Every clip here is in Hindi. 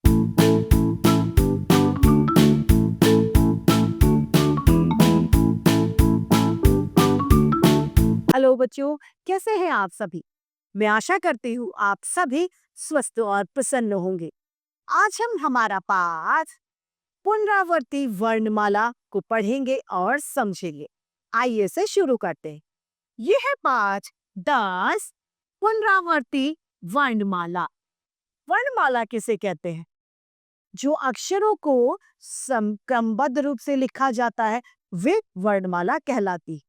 हेलो बच्चों, कैसे हैं आप सभी? मैं आशा करती हूँ आप सभी स्वस्थ और प्रसन्न होंगे। आज हम हमारा पाठ पुनरावर्ती वर्णमाला को पढ़ेंगे और समझेंगे। आइए इसे शुरू करते हैं। यह है पाठ 10 पुनरावर्ती वर्णमाला। वर्णमाला किसे कहते हैं? जो अक्षरों को क्रमबद्ध रूप से लिखा जाता है वे वर्णमाला कहलाती है।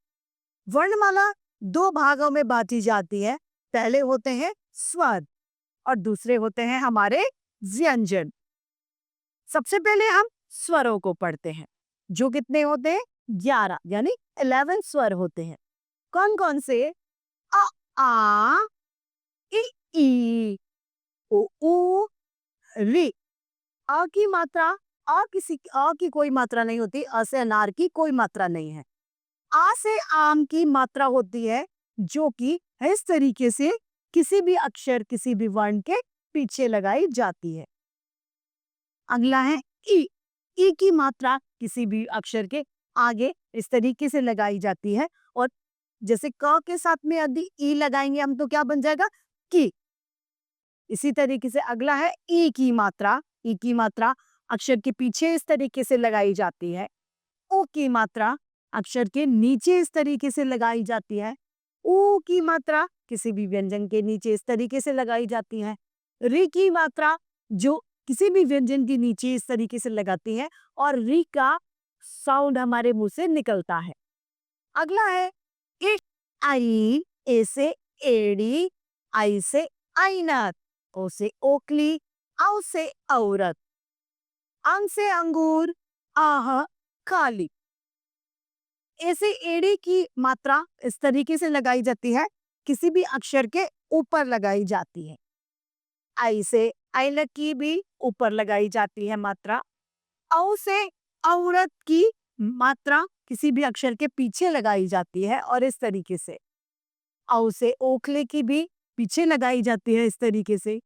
वर्णमाला दो भागों में बांटी जाती है। पहले होते हैं स्वर और दूसरे होते हैं हमारे व्यंजन। सबसे पहले हम स्वरों को पढ़ते हैं, जो कितने होते हैं? 11 यानी 11 स्वर होते हैं। कौन कौन से? अ, आ, ई, उ, री। अ की मात्रा, अ की कोई मात्रा नहीं होती। अ से अनार की कोई मात्रा नहीं है। आ से आम की मात्रा होती है, जो कि इस तरीके से किसी भी अक्षर, किसी भी वर्ण के पीछे लगाई जाती है। अगला है ई। ई की मात्रा किसी भी अक्षर के आगे इस तरीके से लगाई जाती है, और जैसे क के साथ में यदि ई लगाएंगे हम तो क्या बन जाएगा? की। इसी तरीके से अगला है ई की मात्रा। ई की मात्रा अक्षर के पीछे इस तरीके से लगाई जाती है। ओ की मात्रा अक्षर के नीचे इस तरीके से लगाई जाती है। ऊ की मात्रा किसी भी व्यंजन के नीचे इस तरीके से लगाई जाती है। री की मात्रा जो किसी भी व्यंजन के नीचे इस तरीके से लगाती है, और री का साउंड हमारे मुंह से निकलता है। अगला है ए। आई। ए से एड़ी, आई से ऐनक, ओ से ओकली, औ से औरत, अंग से अंगूर, आह काली। ऐसे एड़ी की मात्रा इस तरीके से लगाई जाती है, किसी भी अक्षर के ऊपर लगाई जाती है। आई से ऐनक की भी ऊपर लगाई जाती है मात्रा। औ से औरत की मात्रा किसी भी अक्षर के पीछे लगाई जाती है, और इस तरीके से। औ से ओखले की भी पीछे लगाई जाती है, इस तरीके से।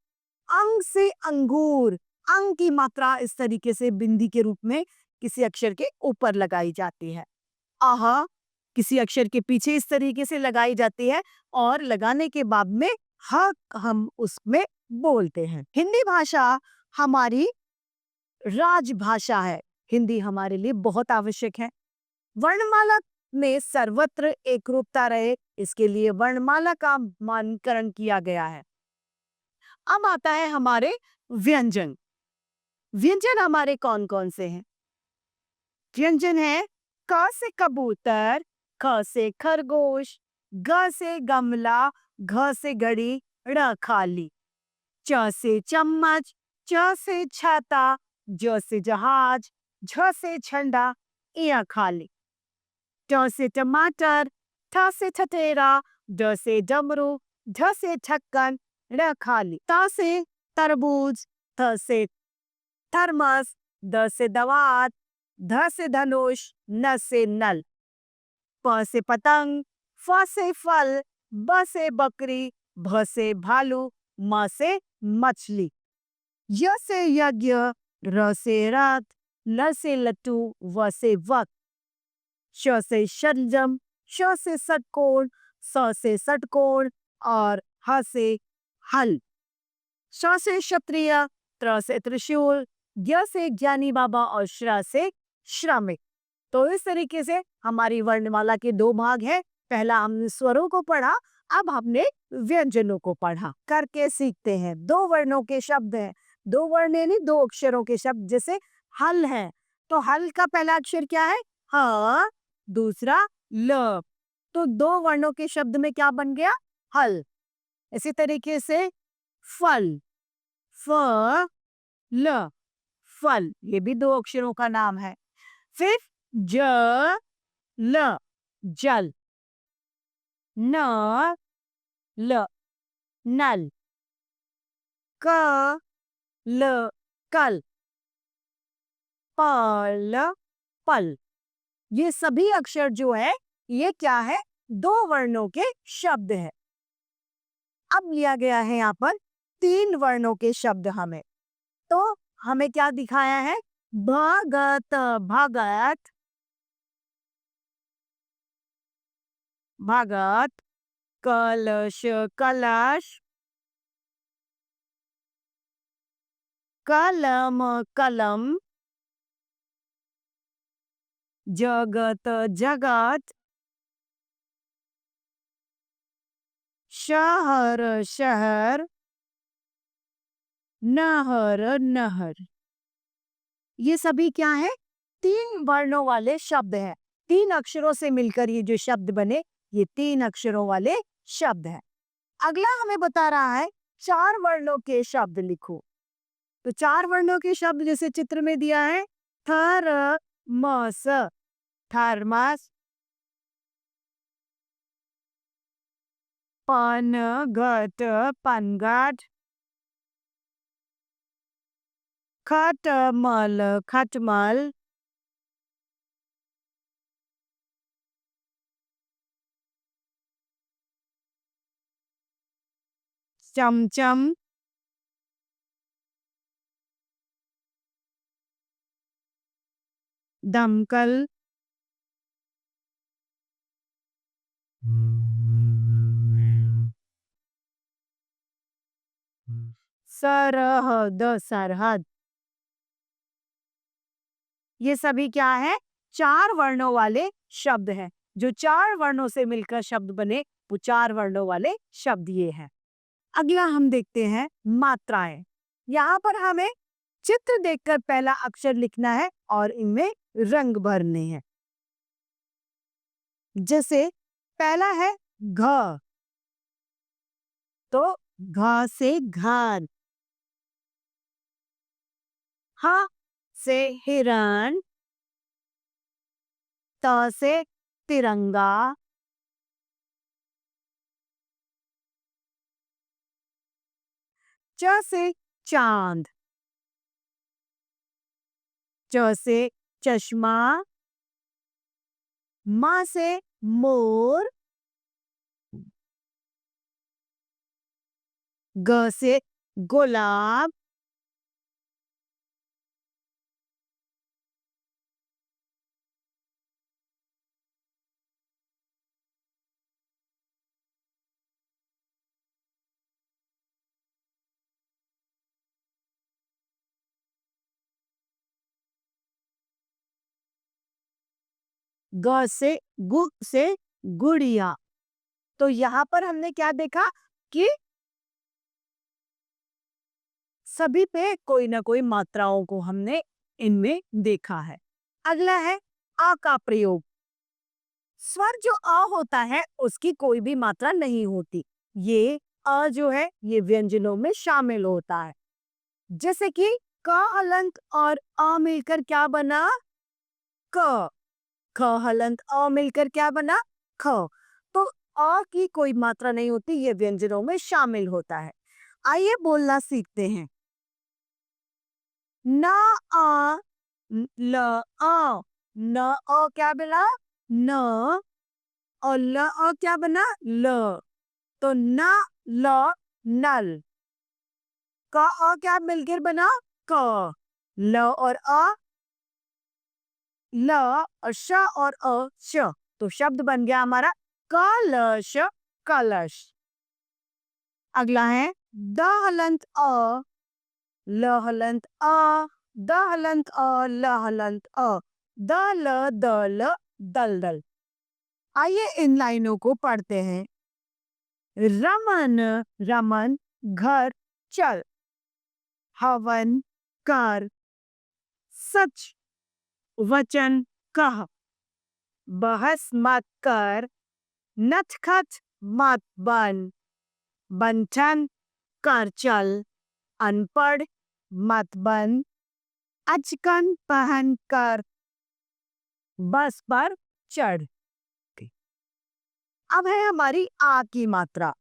अंग से अंगूर, अंग की मात्रा इस तरीके से बिंदी के रूप में किसी अक्षर के ऊपर लगाई जाती है। आहा किसी अक्षर के पीछे इस तरीके से लगाई जाती है, और लगाने के बाद में ह हम उसमें बोलते हैं। हिंदी भाषा हमारी राजभाषा है। हिंदी हमारे लिए बहुत आवश्यक है। वर्णमाला में सर्वत्र एकरूपता रहे, इसके लिए वर्णमाला का मानकरण किया गया है। अब आता है हमारे व्यंजन। व्यंजन हमारे कौन कौन से हैं? व्यंजन है क से कबूतर, ख से खरगोश, ग से गमला, घ से घड़ी, ड़ खाली। च से चम्मच, च से छाता, ज से जहाज, झ से झंडा, इ खाली। ट से टमाटर, ठ से ठठेरा, ड से डमरू, ढ से ढक्कन, ड़ खाली। त से तरबूज, थ से थर्मस, द से दवात, ध से धनुष, न से नल। प से पतंग, फ से फल, ब से बकरी, भ से भालू, म से मछली। य से यज्ञ, र से रथ, ल से लट्टू, व से वक। श से शलजम, श से षटकोण, स से षटकोण, और ह से हल। श से क्षत्रिय, त्र से त्रिशूल, ज्ञ से ज्ञानी बाबा, और श्र से श्रमिक। तो इस तरीके से हमारी वर्णमाला के दो भाग हैं। पहला हमने स्वरों को पढ़ा, अब हमने व्यंजनों को पढ़ा। करके सीखते हैं। दो वर्णों के शब्द हैं, दो वर्ण यानी दो अक्षरों के शब्द। जैसे हल है, तो हल का पहला अक्षर क्या है? ह, दूसरा ल। तो दो वर्णों के शब्द में क्या बन गया? हल। इसी तरीके से फल, फ ल, फल, ये भी दो अक्षरों का नाम है। फिर ज ल, जल, न ल, नल, क ल, कल, प ल, पल। ये सभी अक्षर जो है, ये क्या है? दो वर्णों के शब्द है। अब लिया गया है यहाँ पर तीन वर्णों के शब्द हमें। तो हमें क्या दिखाया है? भगत, भगत, भगत, कलश, कलश, कलम, कलम, जगत, जगत, शहर, शहर, नहर, नहर। ये सभी क्या है? 3 वर्णों वाले शब्द हैं। 3 अक्षरों से मिलकर ये जो शब्द बने, ये 3 अक्षरों वाले शब्द हैं। अगला हमें बता रहा है 4 वर्णों के शब्द लिखो। तो 4 वर्णों के शब्द जैसे चित्र में दिया है, थर्मस, थर्मस, पनघट, पनघट, खटमल, खटमल, चमचम, दमकल, सरहद, सरहद। ये सभी क्या है? 4 वर्णों वाले शब्द हैं। जो 4 वर्णों से मिलकर शब्द बने, वो 4 वर्णों वाले शब्द ये हैं। अगला हम देखते हैं मात्राएं। यहाँ पर हमें चित्र देखकर पहला अक्षर लिखना है और इनमें रंग भरने हैं। जैसे पहला है घ, तो घ से घर, ह से हिरण, त से तिरंगा, च से चांद, च से चश्मा, म से मोर, ग से गुलाब, ग से गु से गुड़िया। तो यहाँ पर हमने क्या देखा कि सभी पे कोई ना कोई मात्राओं को हमने इनमें देखा है। अगला है आ का प्रयोग। स्वर जो अ होता है उसकी कोई भी मात्रा नहीं होती। ये अ जो है ये व्यंजनों में शामिल होता है। जैसे कि क हलंत और अ मिलकर क्या बना? क। ख हलंत अ मिलकर क्या बना? ख। तो अ की कोई मात्रा नहीं होती, ये व्यंजनों में शामिल होता है। आइए बोलना सीखते हैं। न आ ल आ, न अ क्या बना? न, और ल अ क्या बना? ल। तो न ल नल। क अ क्या मिलकर बना? क। ल और अ, ल और श और अ श। तो शब्द बन गया हमारा कलश, कलश। अगला है द हलंत अ, ल हलंत अ, द हलंत अ, ल हलंत अ, द ल द ल दलदल। आइए इन लाइनों को पढ़ते हैं। रमन, रमन, घर चल, हवन कर, सच वचन कह, बहस मत कर, नटखट मत बन, बंठन कर चल, अनपढ़ मत बन, अचकन पहन कर, बस पर चढ़। अब है हमारी आ की मात्रा।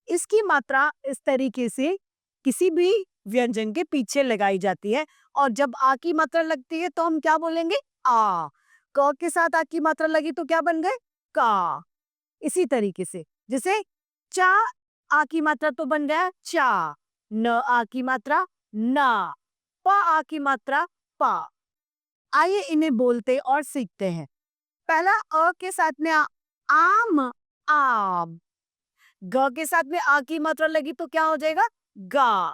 इसकी मात्रा इस तरीके से किसी भी व्यंजन के पीछे लगाई जाती है, और जब आ की मात्रा लगती है तो हम क्या बोलेंगे? आ। क के साथ आ की मात्रा लगी तो क्या बन गए? का। इसी तरीके से जैसे चा आ की मात्रा तो बन गया चा, न आ की मात्रा ना, प आ की मात्रा पा। आइए इन्हें बोलते और सीखते हैं। पहला अ के साथ में आम, आम। ग के साथ में आ की मात्रा लगी तो क्या हो जाएगा? गा।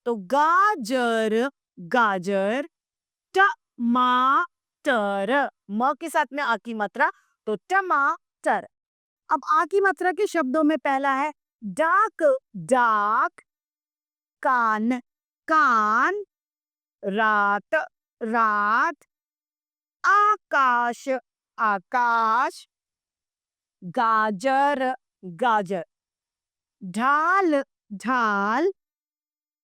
तो गाजर, गाजर। टमाटर, म के साथ में आ की मात्रा तो टमाटर। अब आ की मात्रा के शब्दों में पहला है डाक, डाक। कान, कान। रात, रात। आकाश, आकाश। गाजर, गाजर। ढाल, ढाल।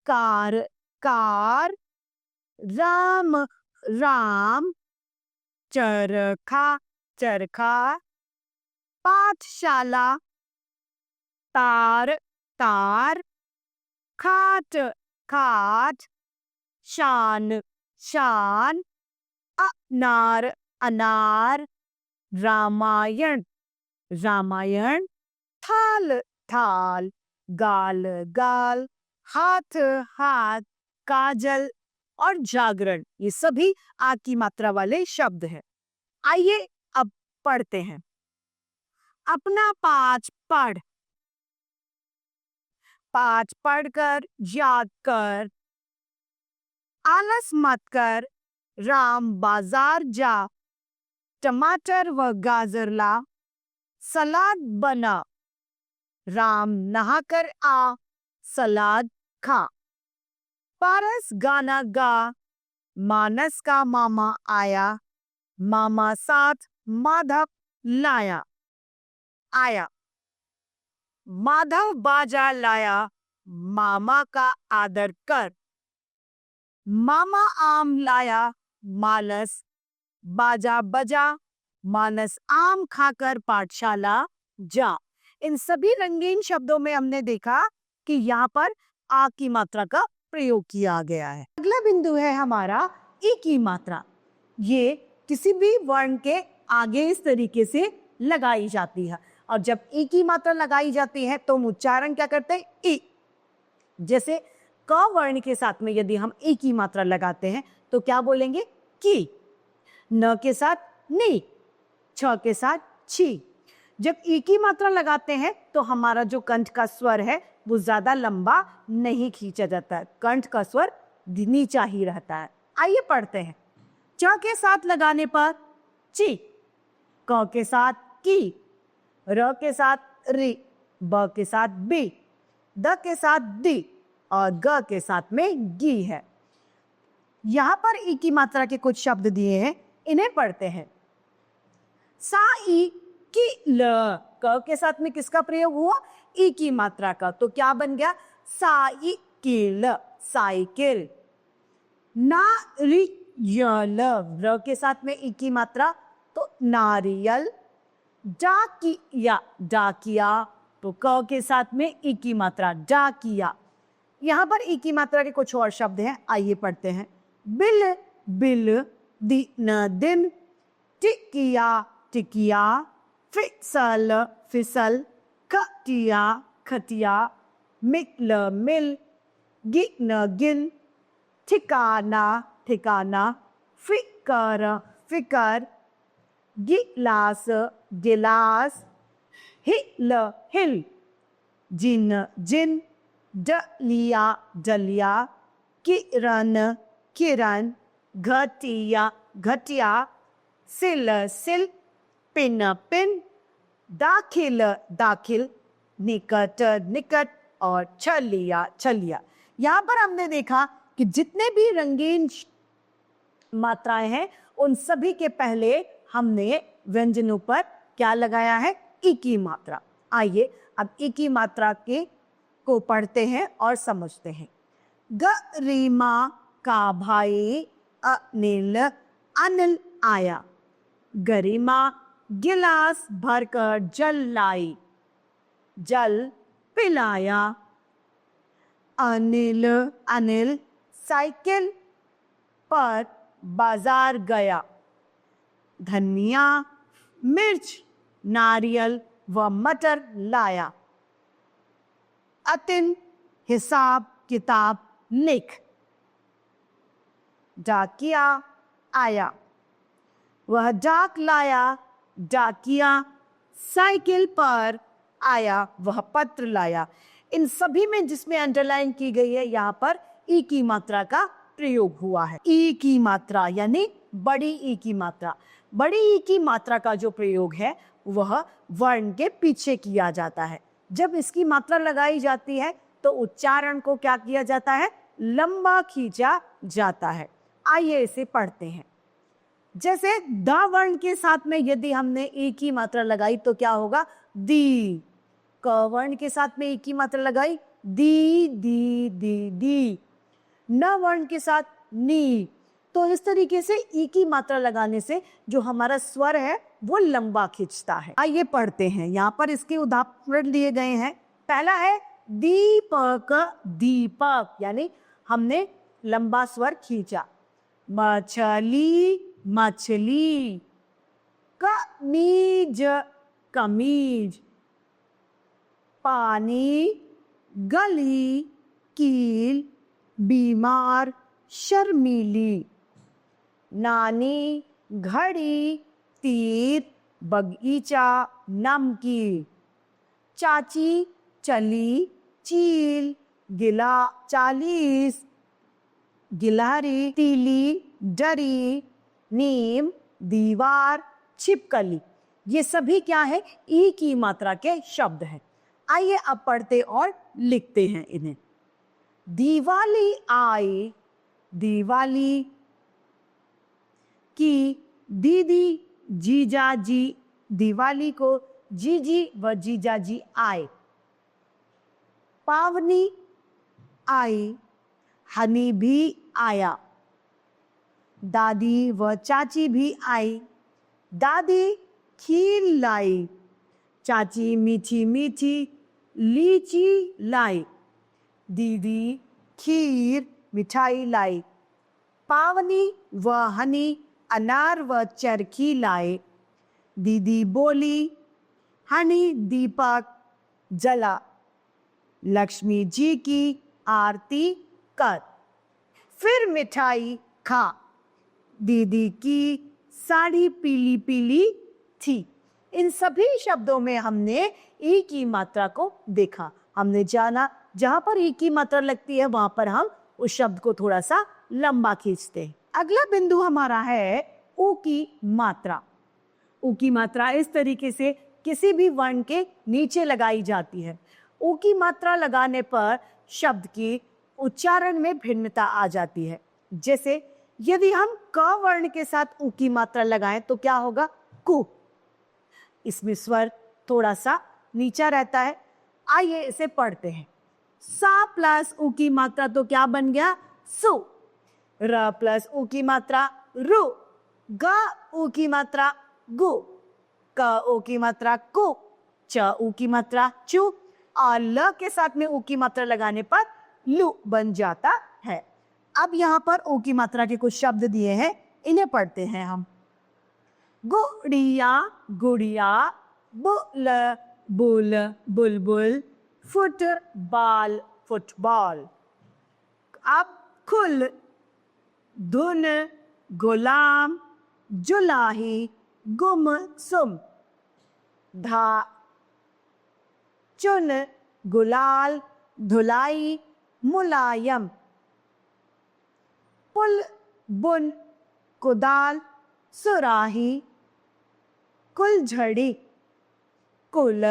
Car, car. राम, राम। चरखा, चरखा। पाठशाला, तार, तार। खाट, खाट। शान, शान। अनार, अनार। रामायण, रामायण। थाल, थाल। गाल, गाल। हाथ, हाथ। काजल और जागरण, ये सभी आ की मात्रा वाले शब्द हैं। आइए अब पढ़ते हैं। अपना पाठ पढ़, पाठ पढ़कर याद कर। आलस मत कर, राम बाजार जा। टमाटर व गाजर ला, सलाद बना। राम नहाकर आ, सलाद खा। पारस गाना गा, मानस का मामा आया। मामा साथ माधव लाया, आया। माधव बाजा लाया, मामा का आदर कर। मामा आम लाया, मानस बाजा बजा। मानस आम खाकर पाठशाला जा। इन सभी रंगीन शब्दों में हमने देखा कि यहाँ पर आ की मात्रा का प्रयोग किया गया है। अगला बिंदु है हमारा ई की मात्रा। ये किसी भी वर्ण के आगे इस तरीके से लगाई जाती है, और जब ई की मात्रा लगाई जाती है तो हम उच्चारण क्या करते हैं? ई। जैसे क वर्ण के साथ में यदि हम ई की मात्रा लगाते हैं तो क्या बोलेंगे? की। न के साथ नी, छ के साथ छी। जब ई की मात्रा लगाते हैं तो हमारा जो कंठ का स्वर है वो ज्यादा लंबा नहीं खींचा जाता है, कंठ का स्वर नीचा ही रहता है। आइए पढ़ते हैं। च के साथ लगाने पर ची, क के साथ की, र के साथ री, ब के साथ बी, द के साथ दी और ग के साथ में गी है। यहां पर ई की मात्रा के कुछ शब्द दिए हैं, इन्हें पढ़ते हैं। सा ई की ल, क के साथ में किसका प्रयोग हुआ? ई की मात्रा का, तो क्या बन गया? Cycle, cycle. नारियल, र के साथ में ई की मात्रा तो नारियल। डाकिया, डाकिया, तो क के साथ में ई की मात्रा डाकिया। यहां पर ई की मात्रा के कुछ और शब्द हैं, आइए पढ़ते हैं। Bill, bill. दिन, दिन। टिकिया, टिकिया। फिसल, फिसल। खटिया, खटिया। मिल, मिल। गिन, गिन। ठिकाना, ठिकाना। फिकर, फिकर। गिलास, गिलास। हिल, हिल। जिन, जिन। डलिया, डलिया। किरण, किरण। घटिया, घटिया। सिल, सिल। Pin, pin. दाखिल, दाखिल। निकट, निकट और छलिया, छलिया। यहां पर हमने देखा कि जितने भी रंगीन मात्राएं हैं उन सभी के पहले हमने व्यंजनों पर क्या लगाया है? ई की मात्रा। आइए अब ई की मात्रा के को पढ़ते हैं और समझते हैं। गरिमा का भाई अनिल, अनिल आया। गरिमा गिलास भरकर जल लाई, जल पिलाया। अनिल, अनिल साइकिल पर बाजार गया। धनिया, मिर्च, नारियल व मटर लाया। अतिन हिसाब किताब लिख। डाकिया आया। वह डाक लाया, डाकिया साइकिल पर आया, वह पत्र लाया। इन सभी में जिसमें अंडरलाइन की गई है, यहाँ पर ई की मात्रा का प्रयोग हुआ है। ई की मात्रा यानी बड़ी ई की मात्रा। बड़ी ई की मात्रा का जो प्रयोग है वह वर्ण के पीछे किया जाता है। जब इसकी मात्रा लगाई जाती है तो उच्चारण को क्या किया जाता है? लंबा खींचा जाता है। आइए इसे पढ़ते हैं। जैसे द वर्ण के साथ में यदि हमने ई की मात्रा लगाई तो क्या होगा? दी। क वर्ण के साथ में ई की मात्रा लगाई, दी दी दी दी। न वर्ण के साथ नी। तो इस तरीके से ई की मात्रा लगाने से जो हमारा स्वर है वो लंबा खींचता है। आइए पढ़ते हैं। यहाँ पर इसके उदाहरण दिए गए हैं। पहला है दीपक, दीपक यानी हमने लंबा स्वर खींचा। मछली, मछली। कमीज, कमीज। पानी, गली, कील, बीमार, शर्मीली। नानी, घड़ी, तीर, बगीचा, नमकीन। चाची, चली, चील, गिला, 40, गिलहरी, तीली, डरी, नीम, दीवार, छिपकली। ये सभी क्या है? ई की मात्रा के शब्द हैं। आइए अब पढ़ते और लिखते हैं इन्हें। दिवाली आई, दिवाली की दीदी, जीजा जी। दिवाली को जीजी व जीजा जी आए। पावनी आई, हनी भी आया। दादी व चाची भी आई। दादी खीर लाई, चाची मीठी मीठी लीची लाई। दीदी खीर मिठाई लाई। पावनी व हनी अनार व चरखी लाए। दीदी बोली, हनी दीपक जला। लक्ष्मी जी की आरती कर, फिर मिठाई खा। दीदी की साड़ी पीली पीली थी। इन सभी शब्दों में हमने ई की मात्रा को देखा। हमने जाना जहां पर ई की मात्रा लगती है वहां पर हम उस शब्द को थोड़ा सा लंबा खींचते हैं। अगला बिंदु हमारा है ऊ की मात्रा। ऊ की मात्रा इस तरीके से किसी भी वर्ण के नीचे लगाई जाती है। ऊ की मात्रा लगाने पर शब्द की उच्चारण में भिन्नता आ जाती है। जैसे यदि हम क वर्ण के साथ ऊ की मात्रा लगाएं तो क्या होगा? कु। इसमें स्वर थोड़ा सा नीचा रहता है। आइए इसे पढ़ते हैं। सा प्लस ऊ की मात्रा तो क्या बन गया? सु। र प्लस ऊ की मात्रा रु। ग ऊ की मात्रा गु। क ऊ की मात्रा कु। च ऊ की मात्रा चु। और ल के साथ में ऊ की मात्रा लगाने पर लु बन जाता है। अब यहाँ पर ऊ की मात्रा के कुछ शब्द दिए हैं, इन्हें पढ़ते हैं हम। गुड़िया, गुड़िया। बुल, बुल, बुलबुल। Football, football. अब खुल, धुन, गुलाम, जुलाही, गुमसुम। धा, चुन, गुलाल, धुलाई, मुलायम। पुल, बुन, कुदाल, सुराही, कुलझड़ी। कुल,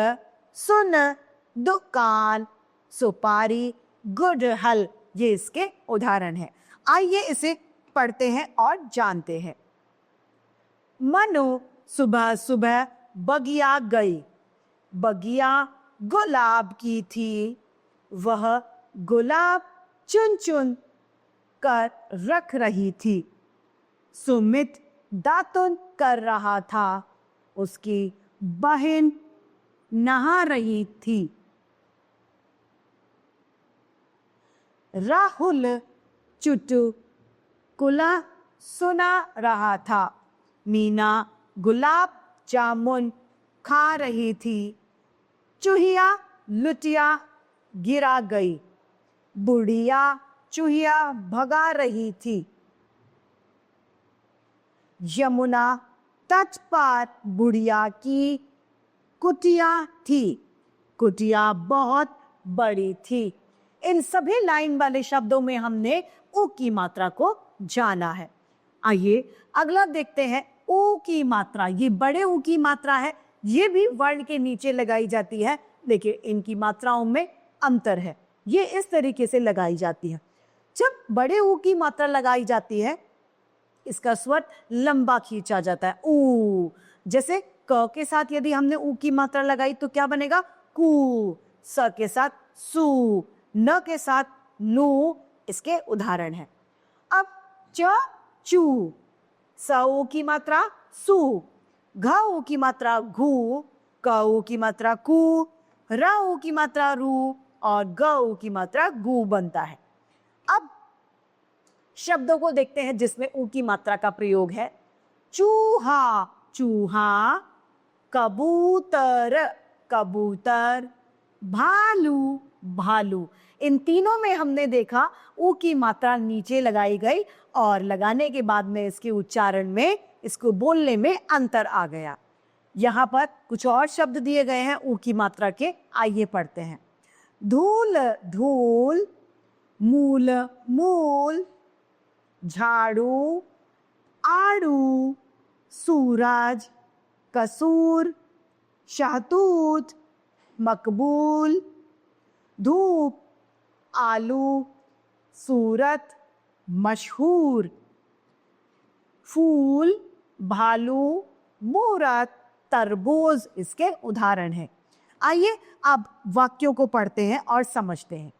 सुन, दुकान, सुपारी, गुड़हल। ये इसके उदाहरण हैं। आइए इसे पढ़ते हैं और जानते हैं। मनु सुबह सुबह बगिया गई। बगिया गुलाब की थी। वह गुलाब चुन चुन कर रख रही थी। सुमित दातुन कर रहा था। उसकी बहन नहा रही थी। राहुल चुटकुला सुना रहा था। मीना गुलाब जामुन खा रही थी। चूहिया लुटिया गिरा गई। बुढ़िया चूहिया भगा रही थी। यमुना तट पर बुढ़िया की कुटिया थी। कुटिया बहुत बड़ी थी। इन सभी लाइन वाले शब्दों में हमने ऊ की मात्रा को जाना है। आइए अगला देखते हैं ऊ की मात्रा। ये बड़े ऊ की मात्रा है, ये भी वर्ण के नीचे लगाई जाती है, लेकिन इनकी मात्राओं में अंतर है। ये इस तरीके से लगाई जाती है। जब बड़े ऊ की मात्रा लगाई जाती है, इसका स्वर लंबा खींचा जाता है, ऊ। जैसे क के साथ यदि हमने ऊ की मात्रा लगाई तो क्या बनेगा? कू। स के साथ सू, न के साथ नू, इसके उदाहरण है। अब च चू, स ऊ की मात्रा सू, घ ऊ की मात्रा घू, क ऊ की मात्रा कू, र ऊ की मात्रा रू और ग ऊ की मात्रा गू बनता है। अब शब्दों को देखते हैं जिसमें ऊ की मात्रा का प्रयोग है। चूहा, चूहा, कबूतर, कबूतर, भालू, भालू। इन तीनों में हमने देखा ऊ की मात्रा नीचे लगाई गई और लगाने के बाद में इसके उच्चारण में, इसको बोलने में अंतर आ गया। यहाँ पर कुछ और शब्द दिए गए हैं ऊ की मात्रा के, आइए पढ़ते हैं। धूल, धूल, मूल, मूल, झाड़ू, आड़ू, सूरज, कसूर, शहतूत, मकबूल, धूप, आलू, सूरत, मशहूर, फूल, भालू, मूरत, तरबूज इसके उदाहरण हैं। आइए अब वाक्यों को पढ़ते हैं और समझते हैं।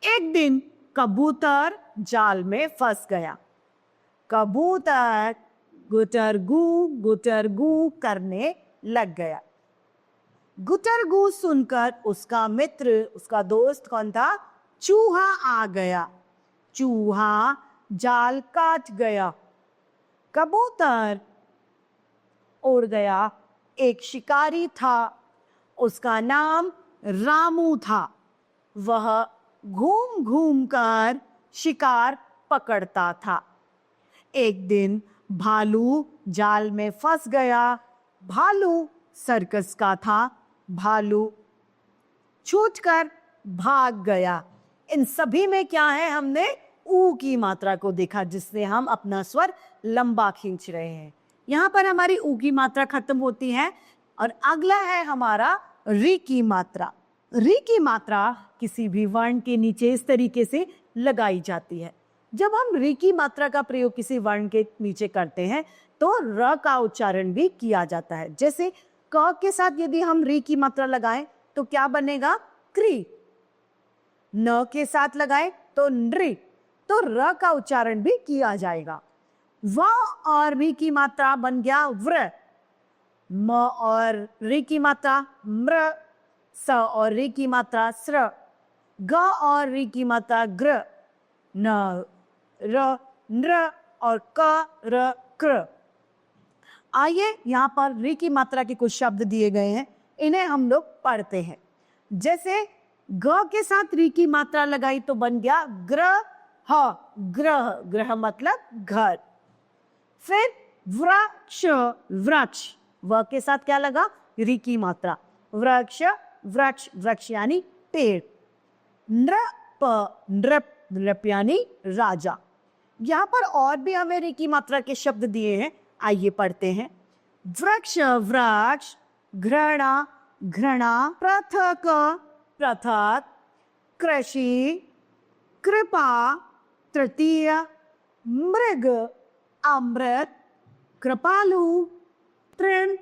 एक दिन कबूतर जाल में फंस गया। कबूतर गुटरगू करने लग गया। गुटरगू सुनकर उसका मित्र, उसका दोस्त कौन था? चूहा आ गया। चूहा जाल काट गया। कबूतर उड़ गया। एक शिकारी था, उसका नाम रामू था। वह घूम घूम कर शिकार पकड़ता था। एक दिन भालू जाल में फंस गया। भालू सर्कस का था। भालू छूटकर भाग गया। इन सभी में क्या है? हमने ऊ की मात्रा को देखा, जिससे हम अपना स्वर लंबा खींच रहे हैं। यहाँ पर हमारी ऊ की मात्रा खत्म होती है और अगला है हमारा री की मात्रा। री की मात्रा किसी भी वर्ण के नीचे इस तरीके से लगाई जाती है। जब हम री की मात्रा का प्रयोग किसी वर्ण के नीचे करते हैं तो र का उच्चारण भी किया जाता है। जैसे क के साथ यदि हम री की मात्रा लगाएं तो क्या बनेगा? क्री। न के साथ लगाएं तो नृ, तो र का उच्चारण भी किया जाएगा। व और री की मात्रा बन गया व्र। म और री की मात्रा म्र। स और री की मात्रा स्र। ग और री की मात्रा ग्र। न, र, नृ और क, र, क्र। आइए यहाँ पर री की मात्रा के कुछ शब्द दिए गए हैं, इन्हें हम लोग पढ़ते हैं। जैसे ग के साथ री की मात्रा लगाई तो बन गया ग्रह। ग्रह, ग्रह मतलब घर। फिर वृक्ष, वृक्ष, व के साथ क्या लगा? री की मात्रा। वृक्ष, वृक्ष, वृक्ष यानी पेड़। नृप, नृप, नृप यानी राजा। यहाँ पर और भी हमें री की मात्रा के शब्द दिए हैं, आइए पढ़ते हैं। वृक्ष, वृक्ष, घृणा, घृणा, पृथक, पृथक, कृषि, कृपा, तृतीय, मृग, अमृत, कृपालु, तृण,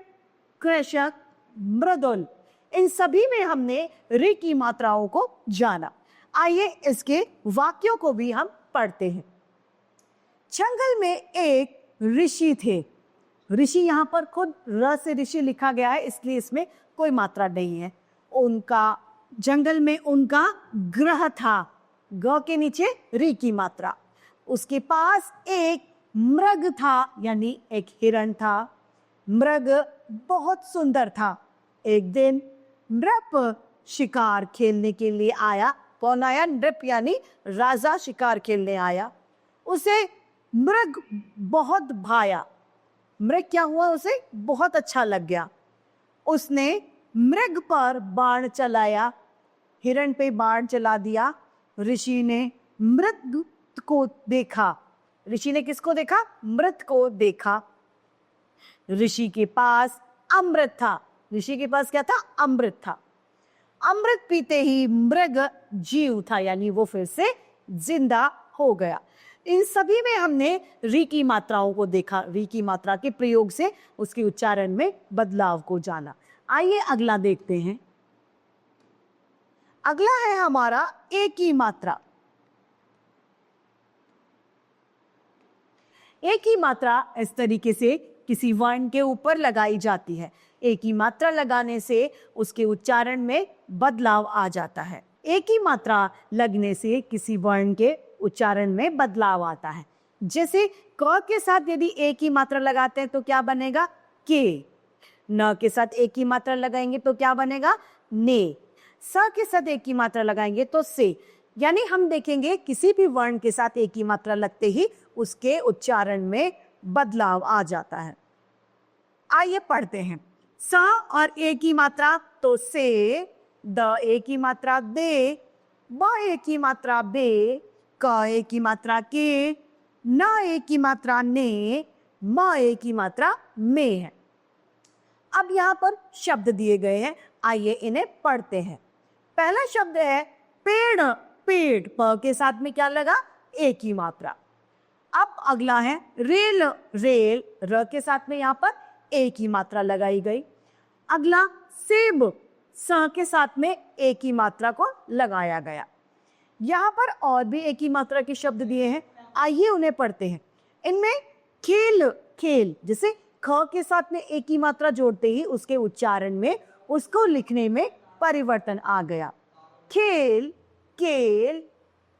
कृषक, मृदुल। इन सभी में हमने री की मात्राओं को जाना। आइए इसके वाक्यों को भी हम पढ़ते हैं। जंगल में एक ऋषि थे। ऋषि यहाँ पर खुद र से ऋषि लिखा गया है, इसलिए इसमें कोई मात्रा नहीं है। उनका जंगल में उनका ग्रह था, ग के नीचे री की मात्रा। उसके पास एक मृग था, यानी एक हिरण था। मृग बहुत सुंदर था। एक दिन नृप शिकार खेलने के लिए आया। कौन आया? नृप यानी राजा शिकार खेलने आया। उसे मृग बहुत भाया। मृग क्या हुआ, उसे बहुत अच्छा लग गया। उसने मृग पर बाण चलाया, हिरण पे बाण चला दिया। ऋषि ने मृग को देखा। ऋषि ने किसको देखा? मृत को देखा। ऋषि के पास अमृत था। ऋषि के पास क्या था? अमृत था। अमृत पीते ही मृग जी उठा, यानी वो फिर से जिंदा हो गया। इन सभी में हमने री की मात्राओं को देखा। री की मात्रा के प्रयोग से उसके उच्चारण में बदलाव को जाना। आइए अगला देखते हैं। अगला है हमारा ए की मात्रा। ए की मात्रा इस तरीके से किसी वर्ण के ऊपर लगाई जाती है। ए की मात्रा लगाने से उसके उच्चारण में बदलाव आ जाता है। ए की मात्रा लगने से किसी वर्ण के उच्चारण में बदलाव आता है। जैसे क के साथ यदि ए की मात्रा लगाते हैं तो क्या बनेगा? के। न के साथ ए की मात्रा लगाएंगे तो क्या बनेगा? ने। स के साथ ए की मात्रा लगाएंगे तो से। यानी हम देखेंगे किसी भी वर्ण के साथ ए की मात्रा लगते ही उसके उच्चारण में बदलाव आ जाता है। आइए पढ़ते हैं। स और ए की मात्रा तो से, द ए की मात्रा दे, ब ए की मात्रा बे, क ए की मात्रा के, न ए की मात्रा ने, म ए की मात्रा में है। अब यहाँ पर शब्द दिए गए हैं, आइए इन्हें पढ़ते हैं। पहला शब्द है पेड़। पेड़, प के साथ में क्या लगा? ए की मात्रा। अब अगला है रेल। रेल, र के साथ में यहाँ पर ए की मात्रा लगाई गई। अगला सेब, स के साथ में ए की मात्रा को लगाया गया। यहाँ पर और भी ए की मात्रा के शब्द दिए हैं, आइए उन्हें पढ़ते हैं। इनमें खेल, खेल, जैसे ख के साथ में ए की मात्रा जोड़ते ही उसके उच्चारण में, उसको लिखने में परिवर्तन आ गया। खेल, केल,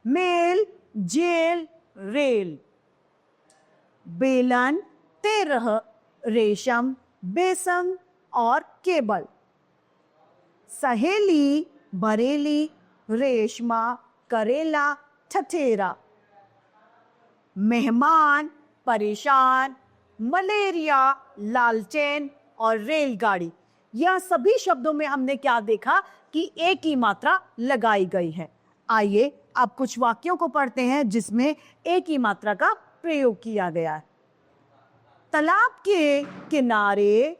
मेल, जेल, रेल। बेलन, तेरह, रेशम, बेसम और केबल। सहेली, बरेली, रेशमा, करेला, ठठेरा। मेहमान, परेशान, मलेरिया, लालटेन और रेलगाड़ी। यह सभी शब्दों में हमने क्या देखा कि ए की मात्रा लगाई गई है। आइए अब कुछ वाक्यों को पढ़ते हैं जिसमें ए की मात्रा का प्रयोग किया गया है। तालाब के किनारे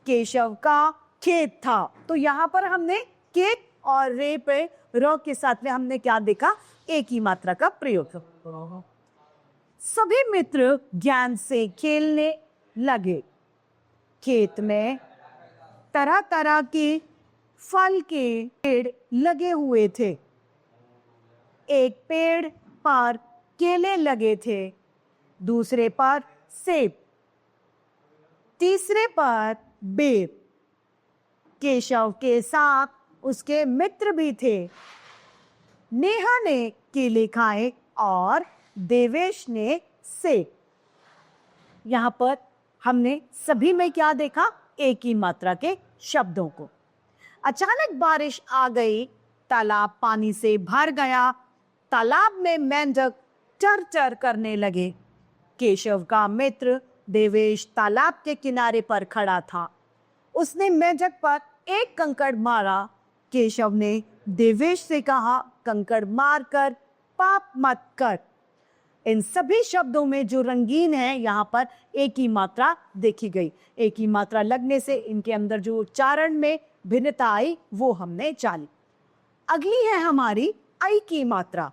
केशव का खेत था। तो यहाँ पर हमने के और रे पे र के साथ में हमने क्या देखा? ए की मात्रा का प्रयोग। सभी मित्र ज्ञान से खेलने लगे। खेत में तरह तरह के फल के पेड़ लगे हुए थे। एक पेड़ पर केले लगे थे, दूसरे पर सेब, तीसरे पर बेर। केशव के साथ उसके मित्र भी थे। नेहा ने केले खाए और देवेश ने सेब। यहाँ पर हमने सभी में क्या देखा? ए की मात्रा के शब्दों को। अचानक बारिश आ गई, तालाब पानी से भर गया। तालाब में मेंढक चर चर करने लगे। केशव का मित्र देवेश तालाब के किनारे पर खड़ा था। उसने मेंढक पर एक कंकड़ मारा। केशव ने देवेश से कहा, कंकड़ मारकर पाप मत कर। इन सभी शब्दों में जो रंगीन है, यहाँ पर ए की मात्रा देखी गई। ए की मात्रा लगने से इनके अंदर जो उच्चारण में भिन्नता आई वो हमने जानी। अगली है हमारी आई की मात्रा।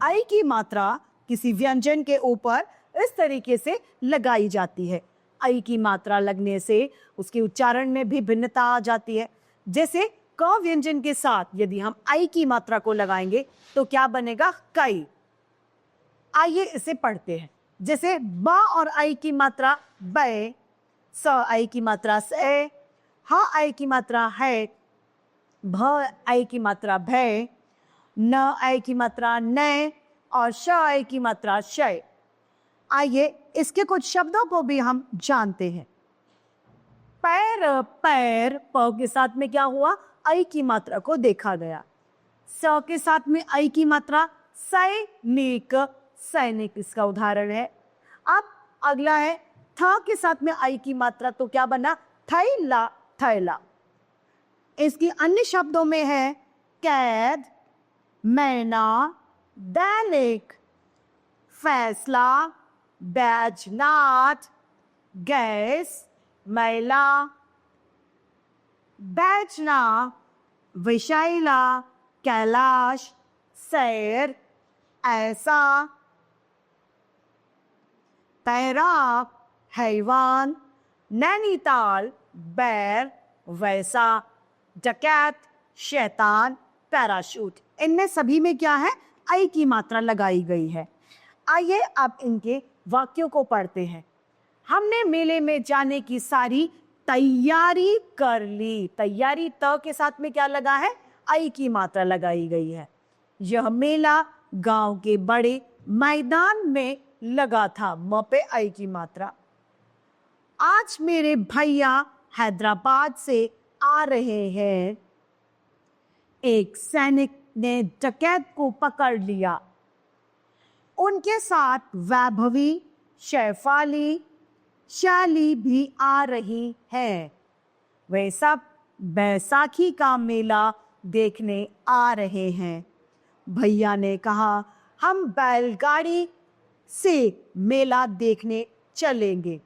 आई की मात्रा किसी व्यंजन के ऊपर इस तरीके से लगाई जाती है। आई की मात्रा लगने से उसके उच्चारण में भी भिन्नता आ जाती है। जैसे क व्यंजन के साथ यदि हम आई की मात्रा को लगाएंगे तो क्या बनेगा? कई। आइए इसे पढ़ते हैं। जैसे ब और आई की मात्रा बै, स आई की मात्रा से, ह आई की मात्रा है, भ आई की मात्रा भय, न आई की मात्रा नय और श आई की मात्रा शय। आइए इसके कुछ शब्दों को भी हम जानते हैं। पैर, पैर, प के साथ में क्या हुआ? आई की मात्रा को देखा गया। स के साथ में आई की मात्रा सैनिक, सैनिक इसका उदाहरण है। अब अगला है था के साथ में आई की मात्रा, तो क्या बना? थैला, थैला। इसकी अन्य शब्दों में है कैद, महीना, दैनिक, फैसला, बैजनाथ, गैस, महिला, बैजना, विशाइला, कैलाश, सैर, ऐसा, तैराक, हैवान, नैनीताल, बैर, वैसा, डकैत, शैतान, पैराशूट। इनमें सभी में क्या है? आई की मात्रा लगाई गई है। आइए अब इनके वाक्यों को पढ़ते हैं। हमने मेले में जाने की सारी तैयारी कर ली। तैयारी त के साथ में क्या लगा है? आई की मात्रा लगाई गई है। यह मेला गांव के बड़े मैदान में लगा था। म पे आई की मात्रा। आज मेरे भैया हैदराबाद से आ रहे हैं। एक सैनिक ने डकैत को पकड़ लिया। उनके साथ वैभवी, शेफाली, शाली भी आ रही है। वे सब बैसाखी का मेला देखने आ रहे हैं। भैया ने कहा, हम बैलगाड़ी से मेला देखने चलेंगे।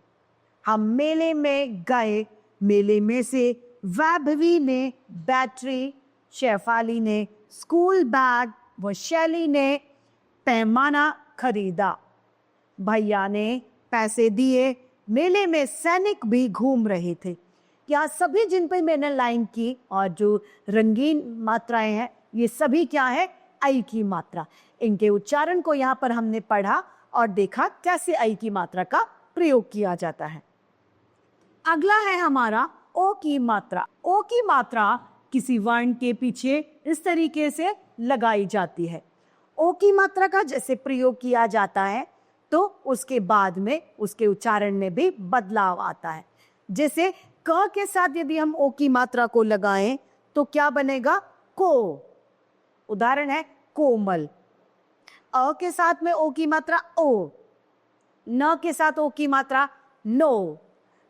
हम मेले में गए। मेले में से वैभवी ने बैटरी, शेफाली ने स्कूल बैग व शैली ने पैमाना खरीदा। भैया ने पैसे दिए। मेले में सैनिक भी घूम रहे थे। यहाँ सभी जिन पे मैंने लाइन की और जो रंगीन मात्राएं हैं, ये सभी क्या है? आई की मात्रा। इनके उच्चारण को यहाँ पर हमने पढ़ा और देखा कैसे आई की मात्रा का प्रयोग किया जाता है। अगला है हमारा ओ की मात्रा। ओ की मात्रा किसी वर्ण के पीछे इस तरीके से लगाई जाती है। ओ की मात्रा का जैसे प्रयोग किया जाता है तो उसके बाद में उसके उच्चारण में भी बदलाव आता है। जैसे क के साथ यदि हम ओ की मात्रा को लगाएं तो क्या बनेगा? को। उदाहरण है कोमल। अ के साथ में ओ की मात्रा ओ। न के साथ ओ की मात्रा नो।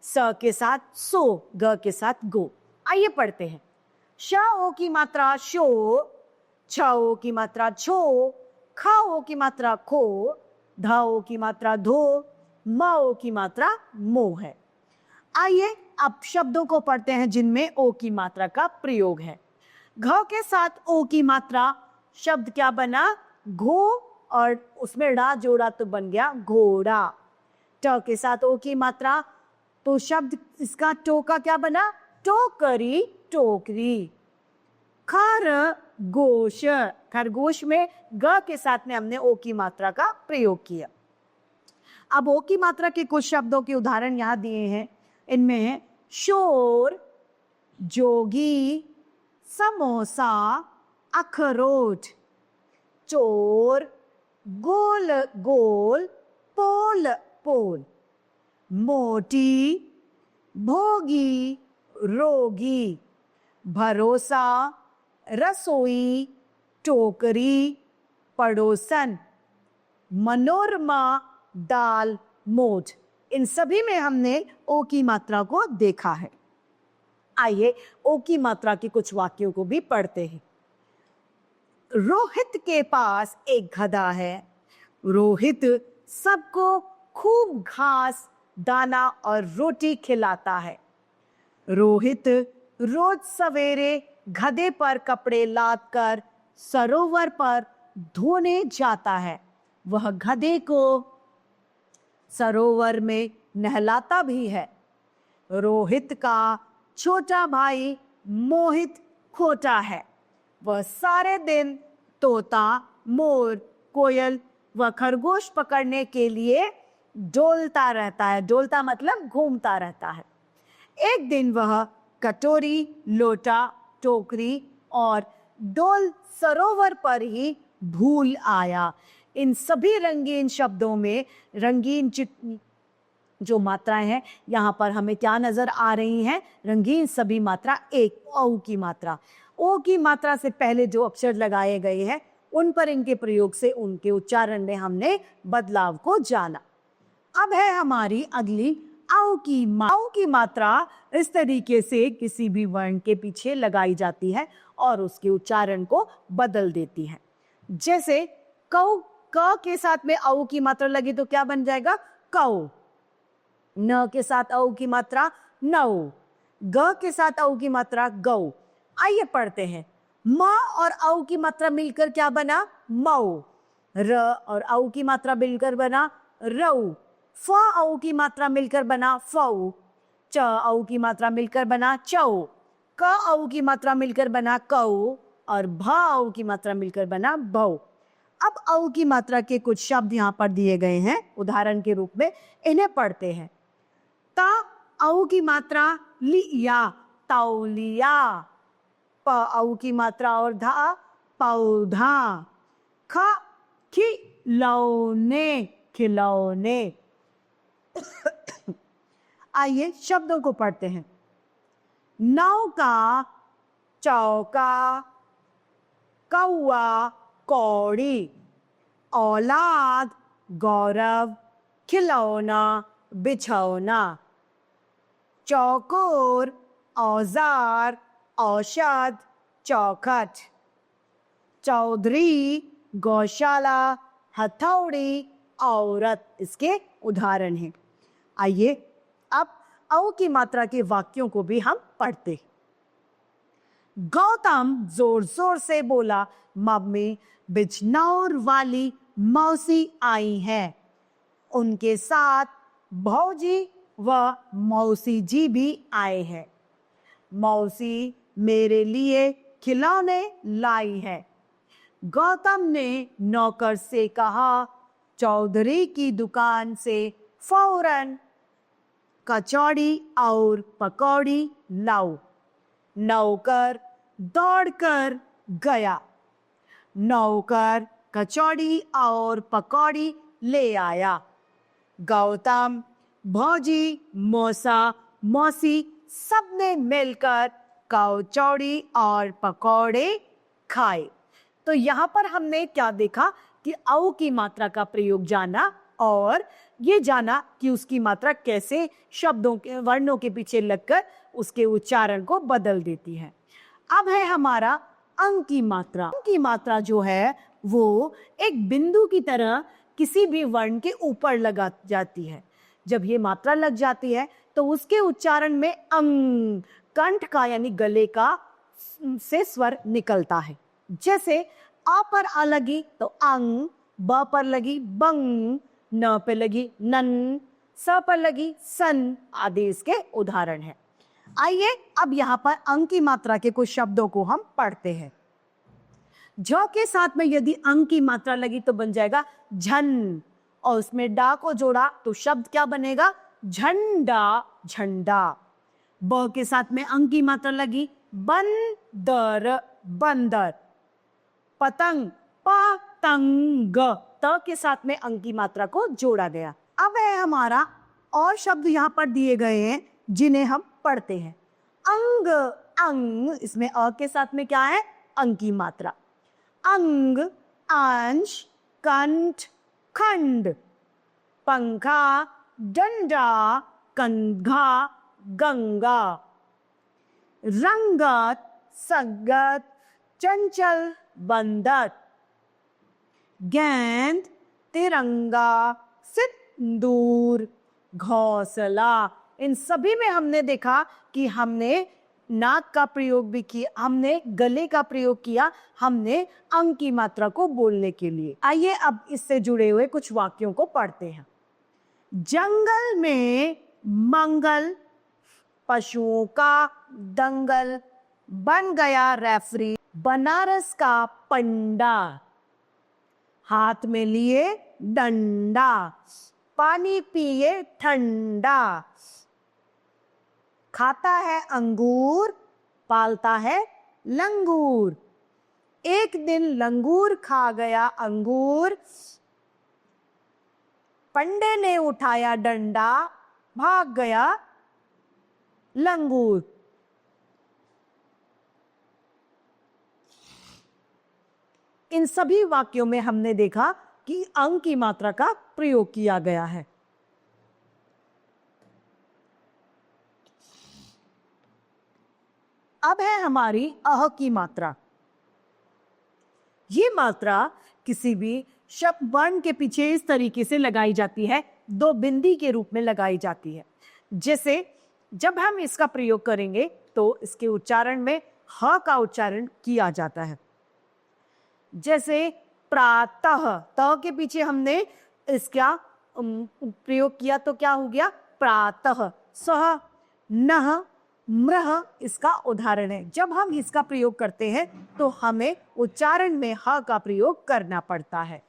स के साथ सो। ग के साथ गो। आइए पढ़ते हैं। श ओ की मात्रा शो। छ ओ की मात्रा छो। ख ओ की मात्रा खो। ध ओ की मात्रा धो। म ओ की मात्रा मो है। आइए अब शब्दों को पढ़ते हैं जिनमें ओ की मात्रा का प्रयोग है। घ के साथ ओ की मात्रा शब्द क्या बना? घो, और उसमें ड़ा जोड़ा तो बन गया घोड़ा। ट के साथ ओ की मात्रा तो शब्द इसका टो का क्या बना? टोकरी, टोकरी। खरगोश, खरगोश में ग के साथ में हमने ओ की मात्रा का प्रयोग किया। अब ओ की मात्रा के कुछ शब्दों के उदाहरण यहां दिए हैं। इनमें है शोर, जोगी, समोसा, अखरोट, चोर, गोल गोल, पोल पोल, मोटी, भोगी, रोगी, भरोसा, रसोई, टोकरी, पड़ोसन, मनोरमा, दाल, मोठ। इन सभी में हमने ओ की मात्रा को देखा है। आइए ओ की मात्रा के कुछ वाक्यों को भी पढ़ते हैं। रोहित के पास एक गधा है। रोहित सबको खूब घास, दाना और रोटी खिलाता है। रोहित रोज सवेरे गधे पर कपड़े लाद कर सरोवर पर धोने जाता है। वह गधे को सरोवर में नहलाता भी है। रोहित का छोटा भाई मोहित खोटा है। वह सारे दिन तोता, मोर, कोयल व खरगोश पकड़ने के लिए डोलता रहता है। डोलता मतलब घूमता रहता है। एक दिन वह कटोरी, लोटा, टोकरी और डोल सरोवर पर ही भूल आया। इन सभी रंगीन शब्दों में रंगीन जो मात्राएं हैं यहाँ पर हमें क्या नजर आ रही हैं? रंगीन सभी मात्रा एक। ओ की मात्रा। ओ की मात्रा से पहले जो अक्षर लगाए गए हैं उन पर इनके प्रयोग से उनके उच्चारण में हमने बदलाव को जाना। अब है हमारी अगली आउ की मात्रा इस तरीके से किसी भी वर्ण के पीछे लगाई जाती है और उसके उच्चारण को बदल देती है। जैसे कौ, क के साथ में औ की मात्रा लगी तो क्या बन जाएगा? कौ। न के साथ औ की मात्रा नौ। ग के साथ औ की मात्रा गौ। आइए पढ़ते हैं। म और औ की मात्रा मिलकर क्या बना? मऊ। र और औ की मात्रा मिलकर बना रऊ। फ औ की मात्रा मिलकर बना फऊ। च औ की मात्रा मिलकर बना चौ। क औ की मात्रा मिलकर बना कौ और भ औ की मात्रा मिलकर बना भौ। अब औ की मात्रा के कुछ शब्द यहाँ पर दिए गए हैं उदाहरण के रूप में, इन्हें पढ़ते हैं। ता औ की मात्रा लिया, तौलिया। प औ की मात्रा और धा, पौधा। ख खिलौने, खिलौने। आइए शब्दों को पढ़ते हैं। नौका, चौका। कौआ, कौड़ी। औलाद, गौरव। खिलौना, बिछौना। चौकोर, औजार। औषध, चौखट। चौधरी, गौशाला। हथौड़ी, औरत। इसके उदाहरण हैं। आइए अब औ की मात्रा के वाक्यों को भी हम पढ़ते हैं। गौतम जोर जोर से बोला, मम्मी बिजनौर वाली मौसी आई हैं। उनके साथ भौजी व मौसी जी भी आए हैं। मौसी मेरे लिए खिलौने लाई है। गौतम ने नौकर से कहा, चौधरी की दुकान से फौरन कचौड़ी और पकौड़ी लाओ। नौकर दौड़कर गया। नौकर कचौड़ी और पकौड़ी ले आया। गौतम, भौजी, मौसा, मौसी सबने मिलकर कचौड़ी और पकौड़े खाए। तो यहाँ पर हमने क्या देखा कि औ की मात्रा का प्रयोग जाना और ये जाना कि उसकी मात्रा कैसे शब्दों के वर्णों के पीछे लगकर उसके उच्चारण को बदल देती है। अब है हमारा अंक की मात्रा। अंक की मात्रा जो है वो एक बिंदु की तरह किसी भी वर्ण के ऊपर लगा जाती है। जब ये मात्रा लग जाती है तो उसके उच्चारण में अंग, कंठ का यानी गले का से स्वर निकलता है। जैसे अ पर आ लगी तो अंग, ब पर लगी बंग, न पे लगी नन, स पर लगी सन आदि इसके उदाहरण हैं। आइए अब यहाँ पर अंक की मात्रा के कुछ शब्दों को हम पढ़ते हैं। झ के साथ में यदि अंक की मात्रा लगी तो बन जाएगा झन और उसमें डा को जोड़ा तो शब्द क्या बनेगा? झंडा, झंडा। ब के साथ में अंक की मात्रा लगी बंदर, बंदर। पतंग, पतंग। त के साथ में अंक की मात्रा को जोड़ा गया। अब है हमारा और शब्द यहाँ पर दिए गए हैं जिन्हें हम पढ़ते हैं। अंग, अंग, इसमें अ के साथ में क्या है? अंक की मात्रा। अंग, अंश, कंठ, खंड। पंखा, डंडा, कंघा, गंगा। रंगत, संगत, चंचल, बंदर। गेंद, तिरंगा, सिंदूर, घोंसला। इन सभी में हमने देखा कि हमने नाक का प्रयोग भी किया, हमने गले का प्रयोग किया, हमने अंक की मात्रा को बोलने के लिए। आइए अब इससे जुड़े हुए कुछ वाक्यों को पढ़ते हैं। जंगल में मंगल, पशुओं का दंगल, बन गया रेफरी, बनारस का पंडा, हाथ में लिए डंडा, पानी पिए ठंडा, खाता है अंगूर, पालता है लंगूर। एक दिन लंगूर खा गया अंगूर, पंडे ने उठाया डंडा, भाग गया लंगूर। इन सभी वाक्यों में हमने देखा कि अंग की मात्रा का प्रयोग किया गया है। अब है हमारी अह की मात्रा। ये मात्रा किसी भी शब्द वर्ण के पीछे इस तरीके से लगाई जाती है, दो बिंदी के रूप में लगाई जाती है। जैसे जब हम इसका प्रयोग करेंगे तो इसके उच्चारण में ह का उच्चारण किया जाता है। जैसे प्रातः, त के पीछे हमने इसका प्रयोग किया तो क्या हो गया? प्रातः। सह, नह, मृह इसका उदाहरण है। जब हम इसका प्रयोग करते हैं तो हमें उच्चारण में ह का प्रयोग करना पड़ता है।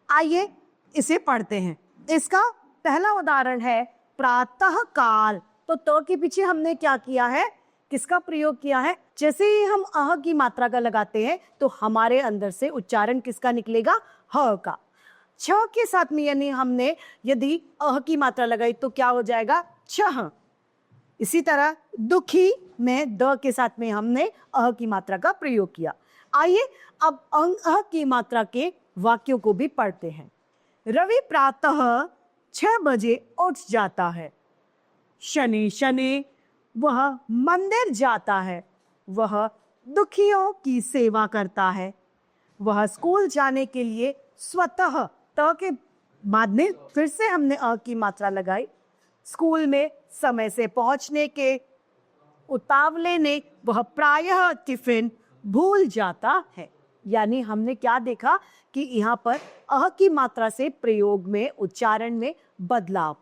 आइए इसे पढ़ते हैं। इसका पहला उदाहरण है प्रातः काल। तो त के पीछे हमने क्या किया है? किसका प्रयोग किया है? जैसे ही हम अह की मात्रा का लगाते हैं तो हमारे अंदर से उच्चारण किसका निकलेगा? ह का। छ के साथ में यानी हमने यदि अह की मात्रा लगाई तो क्या हो जाएगा? छह। इसी तरह दुखी में द के साथ में हमने अह की मात्रा का प्रयोग किया। आइए अब अह की मात्रा के वाक्यों को भी पढ़ते हैं। रवि प्रातः 6 बजे उठ जाता है। शनि शनि वह मंदिर जाता है। वह दुखियों की सेवा करता है। वह स्कूल जाने के लिए स्वतः, त के बाद में फिर से हमने अ की मात्रा लगाई। स्कूल में समय से पहुंचने के उतावले ने वह प्रायः टिफिन भूल जाता है। यानी हमने क्या देखा कि यहाँ पर अह की मात्रा से प्रयोग में, उच्चारण में बदलाव।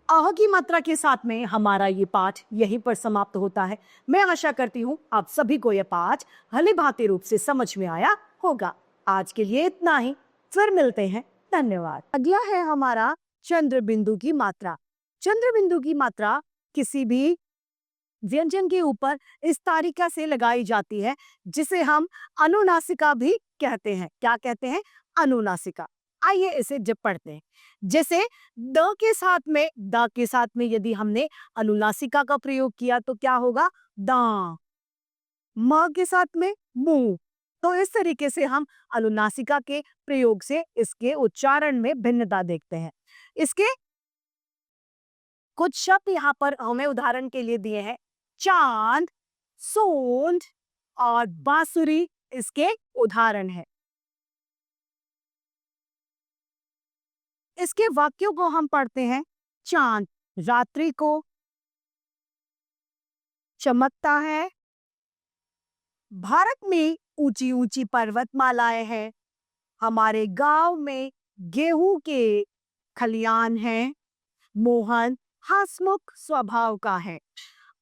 अह की मात्रा के साथ में हमारा ये पाठ यहीं पर समाप्त होता है। मैं आशा करती हूँ आप सभी को यह पाठ भली भांति रूप से समझ में आया होगा। आज के लिए इतना ही, फिर मिलते हैं। धन्यवाद। अगला है हमारा चंद्र बिंदु की मात्रा। चंद्र बिंदु की मात्रा किसी भी व्यंजन के ऊपर इस तारिका से लगाई जाती है, जिसे हम अनुनासिका भी कहते हैं। क्या कहते हैं? अनुनासिका। आइए इसे जब पढ़ते हैं। जैसे द के साथ में, द के साथ में यदि हमने अनुनासिका का प्रयोग किया तो क्या होगा? दा। म के साथ में मुंह। तो इस तरीके से हम अनुनासिका के प्रयोग से इसके उच्चारण में भिन्नता देखते हैं। इसके कुछ शब्द यहाँ पर हमें उदाहरण के लिए दिए हैं। चांद, सोंड और बांसुरी इसके उदाहरण हैं। इसके वाक्यों को हम पढ़ते हैं। चांद रात्रि को चमकता है। भारत में ऊंची ऊंची पर्वतमालाएं हैं। हमारे गांव में गेहूं के खलियान हैं। मोहन हंसमुख स्वभाव का है।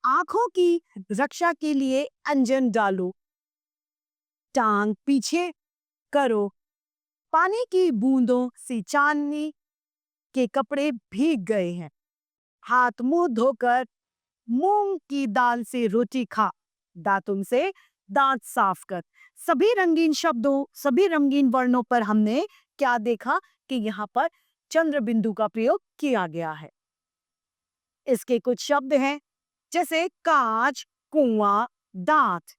आंखों की रक्षा के लिए अंजन डालो। टांग पीछे करो। पानी की बूंदों से चांदनी के कपड़े भीग गए हैं। हाथ मुंह धोकर मूंग की दाल से रोटी खा। दांतों से दांत साफ कर। सभी रंगीन शब्दों, सभी रंगीन वर्णों पर हमने क्या देखा कि यहाँ पर चंद्र बिंदु का प्रयोग किया गया है। इसके कुछ शब्द हैं जैसे कांच, कुआं, दांत।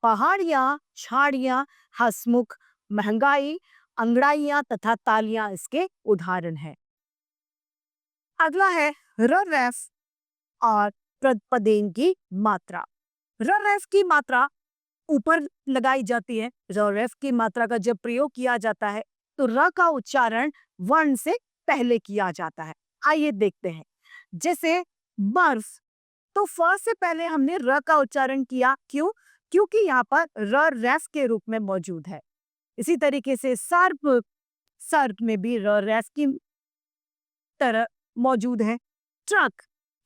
पहाड़ियां, झाड़ियां, हंसमुख, महंगाई, अंगड़ाइयां तथा तालियां इसके उदाहरण हैं। अगला है र रेफ और पदेन की मात्रा। र रेफ की मात्रा ऊपर लगाई जाती है। र रेफ की मात्रा का जब प्रयोग किया जाता है तो र का उच्चारण वर्ण से पहले किया जाता है। आइए देखते हैं। जैसे बर्फ, तो फ से पहले हमने र का उच्चारण किया। क्यों? क्योंकि यहाँ पर र रेफ के रूप में मौजूद है। इसी तरीके से सर्प, सर्प में भी र रेफ की तरह मौजूद है। ट्रक,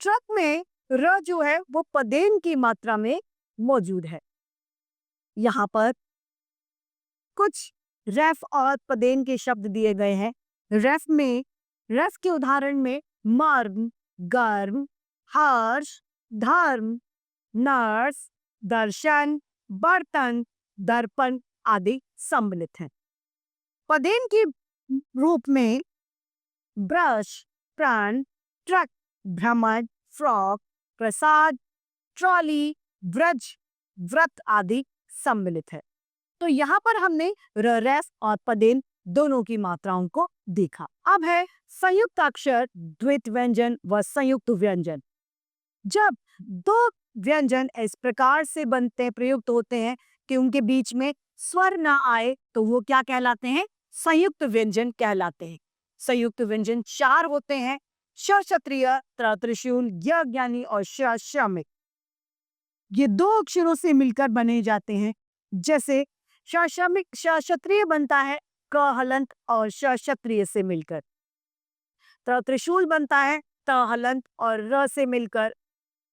ट्रक में र जो है वो पदेन की मात्रा में मौजूद है। यहाँ पर कुछ रेफ और पदेन के शब्द दिए गए हैं। रेफ में, रेफ के उदाहरण में मर्म, गर्म, हर्ष, धर्म, नर्स, दर्शन, बर्तन, दर्पण आदि सम्मिलित हैं। पदेन के रूप में ब्रश, प्राण, ट्रक, भ्रमण, फ्रॉक, प्रसाद, ट्रॉली, ब्रज, व्रत आदि सम्मिलित है। तो यहाँ पर हमने र रैस और पदेन दोनों की मात्राओं को देखा। अब है संयुक्त अक्षर, द्वित व्यंजन व संयुक्त व्यंजन। जब दो व्यंजन इस प्रकार से बनते प्रयुक्त होते हैं कि उनके बीच में स्वर ना आए तो वो क्या कहलाते हैं? संयुक्त व्यंजन कहलाते हैं। संयुक्त व्यंजन 4 होते हैं: श क्षत्रिय, त्र त्रिशूल, य ज्ञानी और श श्रमिक। ये 2 अक्षरों से मिलकर बने जाते हैं। जैसे श श्रमिक, श क्षत्रिय बनता है क हलंत और श क्षत्रिय से मिलकर। त्र त्रिशूल बनता है त हलंत और र से मिलकर।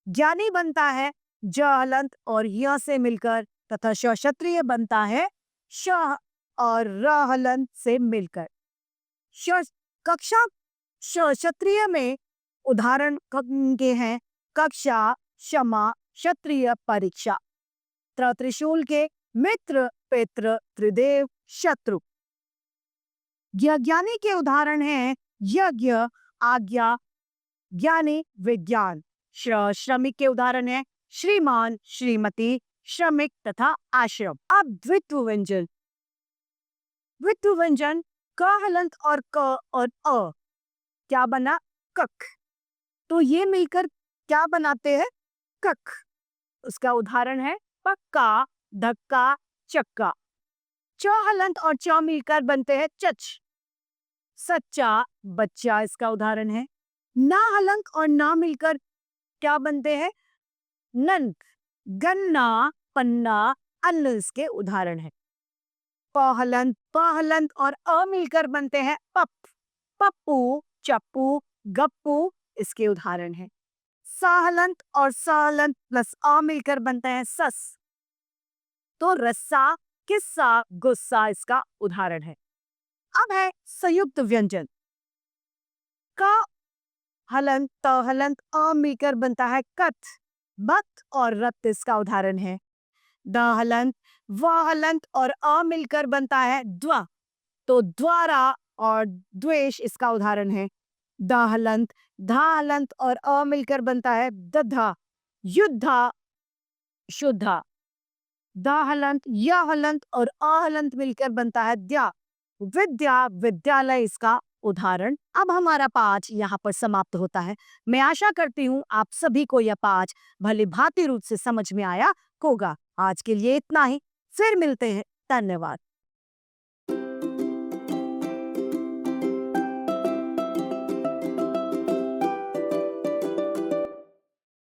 ज्ञानी बनता है ज हलंत और य से मिलकर, तथा श क्षत्रिय बनता है श और र हलंत से मिलकर। श कक्षा श क्षत्रिय में उदाहरण के हैं कक्षा, क्षमा, क्षत्रिय, परीक्षा। त्र त्रिशूल के मित्र, पितृ, त्रिदेव, शत्रु। ज्ञानी के उदाहरण हैं यज्ञ, आज्ञा, ज्ञानी, विज्ञान। श्रमिक के उदाहरण है श्रीमान, श्रीमती, श्रमिक तथा आश्रम। अब द्वित्व व्यंजन। द्वित्व व्यंजन क हलंत और क और अ क्या बना? कक। तो ये मिलकर क्या बनाते हैं? कक। उसका उदाहरण है पक्का, धक्का, चक्का। च हलंत और च मिलकर बनते हैं चच। सच्चा, बच्चा इसका उदाहरण है। ना हलंत और ना मिलकर क्या बनते हैं? नंद, गन्ना, पन्ना, अन्न इसके उदाहरण है। प हलंत और अ मिलकर बनते हैं पप, पप्पू, चप्पू, गप्पू इसके उदाहरण है। सा हलंत और स हलंत प्लस अ मिलकर बनते हैं सस। तो रस्सा, किस्सा, गुस्सा इसका उदाहरण है। अब है संयुक्त व्यंजन। क हलंत, त हलंत, अ मिलकर बनता है कथ, बत और रत इसका उदाहरण है। द हलंत, व हलंत और अ मिलकर बनता है द्वा, तो द्वारा और द्वेष इसका उदाहरण है। द हलंत, धा हलंत और अ मिलकर बनता है दधा, युद्धा, शुद्धा। द हलंत, य हलंत और अ हलंत मिलकर बनता है द्या, विद्या, विद्यालय इसका उदाहरण। अब हमारा पाठ यहाँ पर समाप्त होता है। मैं आशा करती हूँ आप सभी को यह पाठ भली भांति रूप से समझ में आया होगा। आज के लिए इतना ही, फिर मिलते हैं। धन्यवाद।